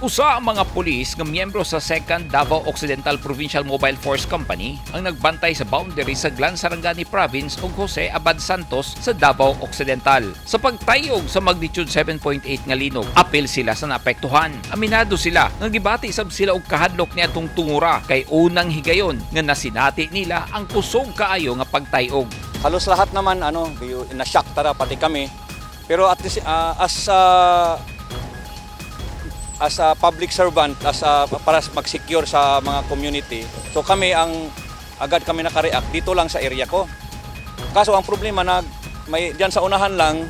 Usa ang mga pulis nga miyembro sa 2nd Davao Occidental Provincial Mobile Force Company ang nagbantay sa boundary sa Glan Sarangani Province ug Jose Abad Santos sa Davao Occidental. Sa pagtayog sa magnitude 7.8 nga linog, apil sila sa naapektuhan. Aminado sila nga gibati sab sila og kahadlok niadtong tungura kay unang higayon nga nasinati nila ang kusog kaayo nga pagtayog. Halos lahat naman na-shock tara pati kami. Pero at least, as a public servant, para mag-secure sa mga community, so kami agad kami nakareact dito lang sa area ko. Kaso ang problema may diyan sa unahan lang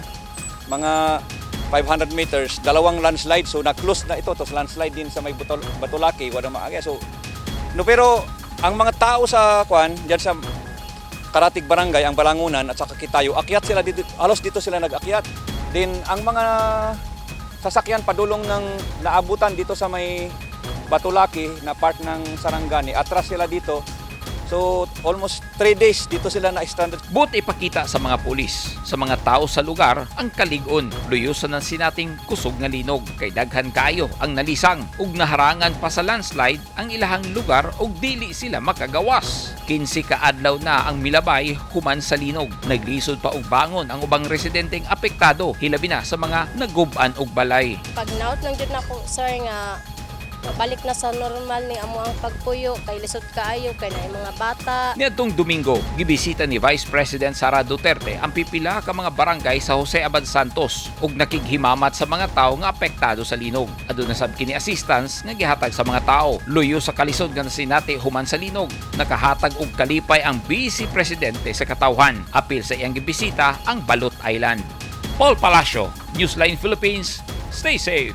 mga 500 meters, dalawang landslide, so na-close na ito, tapos landslide din sa may Batulaki, wala maagya. So pero ang mga tao sa diyan sa Karatig Barangay, ang Balangunan at saka Kitayo, akyat sila dito, halos dito sila nag-akyat. Then ang mga sasakyan padulong ng naabutan dito sa may Batulaki na part ng Sarangani, atras sila dito. So almost 3 days dito sila na-stranded. But ipakita sa mga pulis, sa mga tao sa lugar ang kalig-on, luyusan ng sinating kusog nga linog. Kay daghan kaayo ang nalisang ug naharangan pa sa landslide ang ilahang lugar ug dili sila makagawas. 15 ka adlaw na ang milabay human sa linog. Naglisod pa og bangon ang ubang residenteng apektado, hilabi na sa mga nagub-an og balay. Pag naot lang jud nako sir nga balik na sa normal ni amo ang pagpuyo kay lisod kaayo kay naay mga bata. Niadtong Domingo, gibisita ni Vice President Sara Duterte ang pipila ka mga barangay sa Jose Abad Santos ug nakighimamat sa mga tao nga apektado sa linog. Aduna sab kini assistance nga gihatag sa mga tao. Luyo sa kalisod nga nasinati human sa linog, nakahatag og kalipay ang Vice Presidente sa katawhan. Apil sa iyang gibisita ang Balot Island. Paul Palacio, Newsline Philippines. Stay safe.